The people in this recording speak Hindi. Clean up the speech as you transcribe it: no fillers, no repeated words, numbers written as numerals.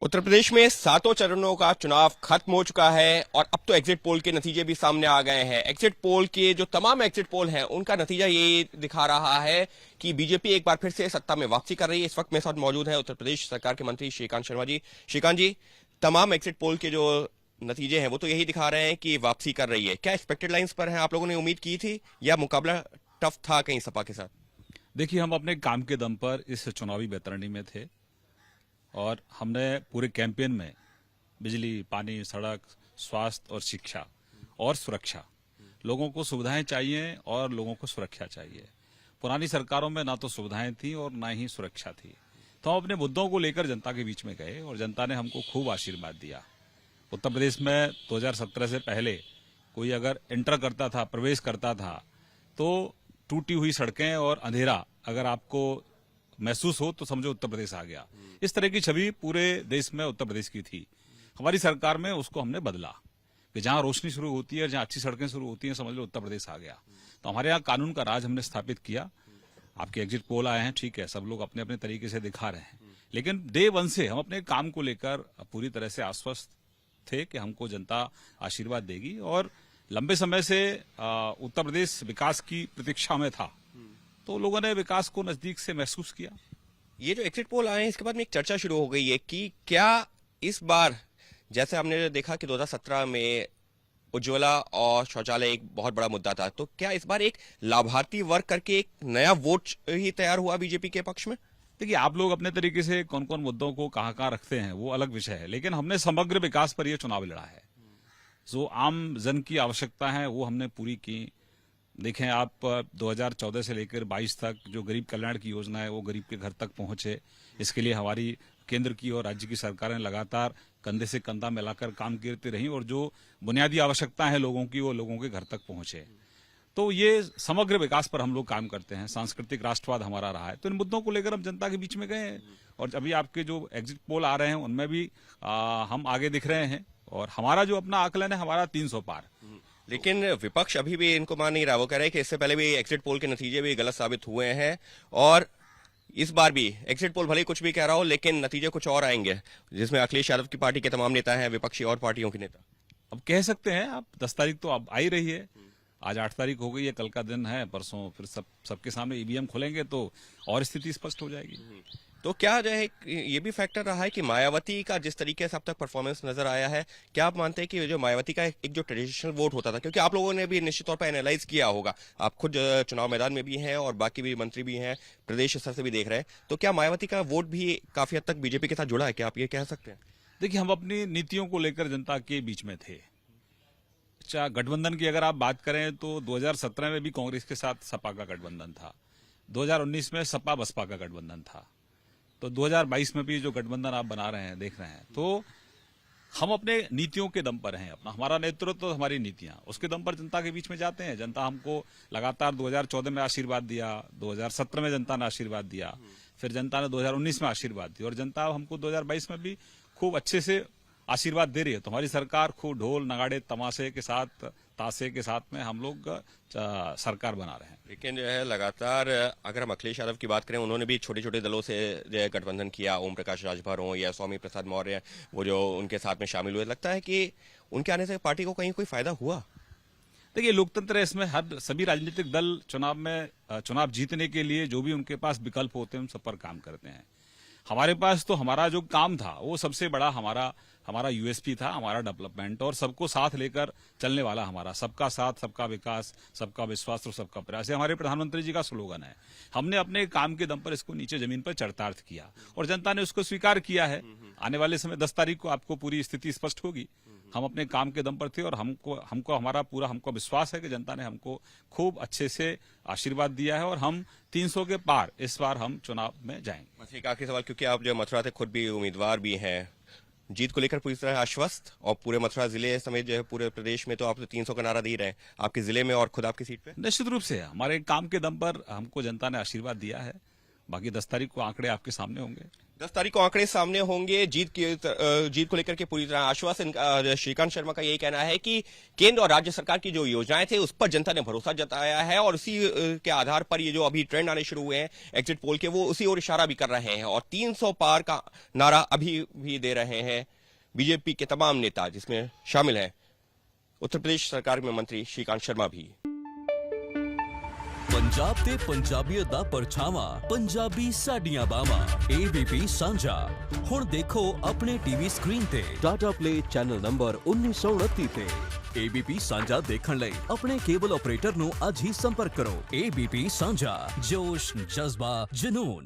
उत्तर प्रदेश में सातों चरणों का चुनाव खत्म हो चुका है और अब तो एग्जिट पोल के नतीजे भी सामने आ गए हैं। एग्जिट पोल के जो तमाम एग्जिट पोल हैं उनका नतीजा ये दिखा रहा है कि बीजेपी एक बार फिर से सत्ता में वापसी कर रही है। इस वक्त मेरे साथ मौजूद है उत्तर प्रदेश सरकार के मंत्री श्रीकांत शर्मा जी। श्रीकांत जी, तमाम एग्जिट पोल के जो नतीजे हैं वो तो यही दिखा रहे हैं कि वापसी कर रही है। क्या एक्सपेक्टेड लाइंस पर है? आप लोगों ने उम्मीद की थी या मुकाबला टफ था कहीं सपा के साथ? देखिए, हम अपने काम के दम पर इस चुनावी बैतरणी में थे और हमने पूरे कैंपेन में बिजली, पानी, सड़क, स्वास्थ्य और शिक्षा और सुरक्षा, लोगों को सुविधाएं चाहिए और लोगों को सुरक्षा चाहिए। पुरानी सरकारों में ना तो सुविधाएं थी और ना ही सुरक्षा थी। तो हम अपने मुद्दों को लेकर जनता के बीच में गए और जनता ने हमको खूब आशीर्वाद दिया। उत्तर प्रदेश में 2017 से पहले कोई अगर एंटर करता था, प्रवेश करता था, तो टूटी हुई सड़कें और अंधेरा अगर आपको महसूस हो तो समझो उत्तर प्रदेश आ गया। इस तरह की छवि पूरे देश में उत्तर प्रदेश की थी। हमारी सरकार में उसको हमने बदला कि जहां रोशनी शुरू होती है, जहां अच्छी सड़कें शुरू होती हैं, समझ लो उत्तर प्रदेश आ गया। तो हमारे यहाँ कानून का राज हमने स्थापित किया। आपके एग्जिट पोल आए हैं, ठीक है, सब लोग अपने अपने तरीके से दिखा रहे हैं, लेकिन डे वन से हम अपने काम को लेकर पूरी तरह से आश्वस्त थे कि हमको जनता आशीर्वाद देगी। और लंबे समय से उत्तर प्रदेश विकास की प्रतीक्षा में था, तो लोगों ने विकास को नजदीक से महसूस किया। ये जो एग्जिट पोल आए हैं इसके बाद में एक चर्चा शुरू हो गई है कि क्या इस बार, जैसे हमने देखा कि 2017 में उज्ज्वला और शौचालय एक बहुत बड़ा मुद्दा था, तो क्या इस बार एक लाभार्थी वर्ग करके एक नया वोट ही तैयार हुआ बीजेपी के पक्ष में? देखिए, आप लोग अपने तरीके से कौन कौन मुद्दों को कहाँ कहाँ रखते हैं वो अलग विषय है, लेकिन हमने समग्र विकास पर यह चुनाव लड़ा है। जो आम जन की आवश्यकता है वो हमने पूरी की। देखें आप, 2014 से लेकर 22 तक जो गरीब कल्याण की योजना है वो गरीब के घर तक पहुंचे। इसके लिए हमारी केंद्र की और राज्य की सरकारें लगातार कंधे से कंधा मिलाकर काम करती रही और जो बुनियादी आवश्यकता है लोगों की वो लोगों के घर तक पहुंचे। तो ये समग्र विकास पर हम लोग काम करते हैं। सांस्कृतिक राष्ट्रवाद हमारा रहा है, तो इन मुद्दों को लेकर हम जनता के बीच में गए हैं। और अभी आपके जो एग्जिट पोल आ रहे हैं उनमें भी हम आगे दिख रहे हैं और हमारा जो अपना आकलन है हमारा 300 पार। लेकिन विपक्ष अभी भी इनको मान नहीं रहा। वो कह रहे हैं कि इससे पहले भी एग्जिट पोल के नतीजे भी गलत साबित हुए हैं और इस बार भी एग्जिट पोल भले ही कुछ भी कह रहा हो लेकिन नतीजे कुछ और आएंगे, जिसमें अखिलेश यादव की पार्टी के तमाम नेता हैं, विपक्षी और पार्टियों के नेता। अब कह सकते हैं आप, 10 तारीख तो अब आ ही रही है, आज 8 तारीख हो गई है, कल का दिन है, परसों फिर सबके सामने ईवीएम खोलेंगे तो और स्थिति स्पष्ट हो जाएगी। तो क्या जो है ये भी फैक्टर रहा है कि मायावती का जिस तरीके से अब तक परफॉर्मेंस नजर आया है, क्या आप मानते हैं कि जो मायावती का एक जो ट्रेडिशनल वोट होता था, क्योंकि आप लोगों ने भी निश्चित तौर पर एनालाइज किया होगा, आप खुद चुनाव मैदान में भी हैं और बाकी भी मंत्री भी हैं, प्रदेश स्तर से भी देख रहे हैं, तो क्या मायावती का वोट भी काफी हद तक बीजेपी के साथ जुड़ा है? क्या आप ये कह सकते हैं? देखिए, हम अपनी नीतियों को लेकर जनता के बीच में थे। अच्छा, गठबंधन की अगर आप बात करें तो 2017 में भी कांग्रेस के साथ सपा का गठबंधन था, 2019 में सपा बसपा का गठबंधन था, तो 2022 में भी जो गठबंधन आप बना रहे हैं, देख रहे हैं, तो हम अपने नीतियों के दम पर हैं। अपना हमारा नेतृत्व तो हमारी नीतियां, उसके दम पर जनता के बीच में जाते हैं। जनता हमको लगातार 2014 में आशीर्वाद दिया, 2017 में जनता ने आशीर्वाद दिया, फिर जनता ने 2019 में आशीर्वाद दिया और जनता हमको 2022 में भी खूब अच्छे से आशीर्वाद दे रही है। तो हमारी सरकार खूब ढोल नगाड़े तमाशे के साथ, ताशे के साथ में हम लोग सरकार बना रहे हैं। लेकिन जो है लगातार, अगर हम अखिलेश यादव की बात करें, उन्होंने भी छोटे छोटे दलों से जो है गठबंधन किया। ओम प्रकाश राजभर हो या स्वामी प्रसाद मौर्य, वो जो उनके साथ में शामिल हुए, लगता है कि उनके आने से पार्टी को कहीं कोई फायदा हुआ? देखिए, लोकतंत्र है, इसमें हर सभी राजनीतिक दल चुनाव जीतने के लिए जो भी उनके पास विकल्प होते हैं उन सब पर काम करते हैं। हमारे पास तो हमारा जो काम था वो सबसे बड़ा हमारा यूएसपी था, हमारा डेवलपमेंट और सबको साथ लेकर चलने वाला हमारा सबका साथ, सबका विकास, सबका विश्वास और सबका प्रयास, ये हमारे प्रधानमंत्री जी का स्लोगन है। हमने अपने काम के दम पर इसको नीचे जमीन पर चरितार्थ किया और जनता ने उसको स्वीकार किया है। आने वाले समय 10 तारीख को आपको पूरी स्थिति स्पष्ट होगी। हम अपने काम के दम पर थे और हमको विश्वास है कि जनता ने हमको खूब अच्छे से आशीर्वाद दिया है और हम 300 के पार इस बार हम चुनाव में जाएंगे। बस एक आखिरी सवाल, क्योंकि आप जो मथुरा थे खुद भी उम्मीदवार भी हैं, जीत को लेकर पूरी तरह आश्वस्त, और पूरे मथुरा जिले समेत जो है पूरे प्रदेश में तो आप 300 का नारा दे रहे हैं, आपके जिले में और खुद आपकी सीट पे? निश्चित रूप से हमारे काम के दम पर हमको जनता ने आशीर्वाद दिया है। बाकी 10 तारीख को आंकड़े आपके सामने होंगे। 10 तारीख को आंकड़े सामने होंगे। जीत को लेकर के पूरी तरह आश्वासन श्रीकांत शर्मा का यही कहना है कि केंद्र और राज्य सरकार की जो योजनाएं थे उस पर जनता ने भरोसा जताया है और उसी के आधार पर ये जो अभी ट्रेंड आने शुरू हुए हैं एग्जिट पोल के, वो उसी ओर इशारा भी कर रहे हैं और 300 पार का नारा अभी भी दे रहे हैं बीजेपी के तमाम नेता, जिसमें शामिल है उत्तर प्रदेश सरकार में मंत्री श्रीकांत शर्मा भी। पंजाब ते पंजाबीयत दा परछावा, पंजाबी साडियां बावां, ABP साझा। हुण देखो अपने टीवी स्क्रीन ते टाटा प्ले चैनल नंबर 1929 ते। ABP साझा देखण लई अपने केबल ऑपरेटर नु अज ही संपर्क करो। ABP साझा, जोश, जज्बा, जुनून।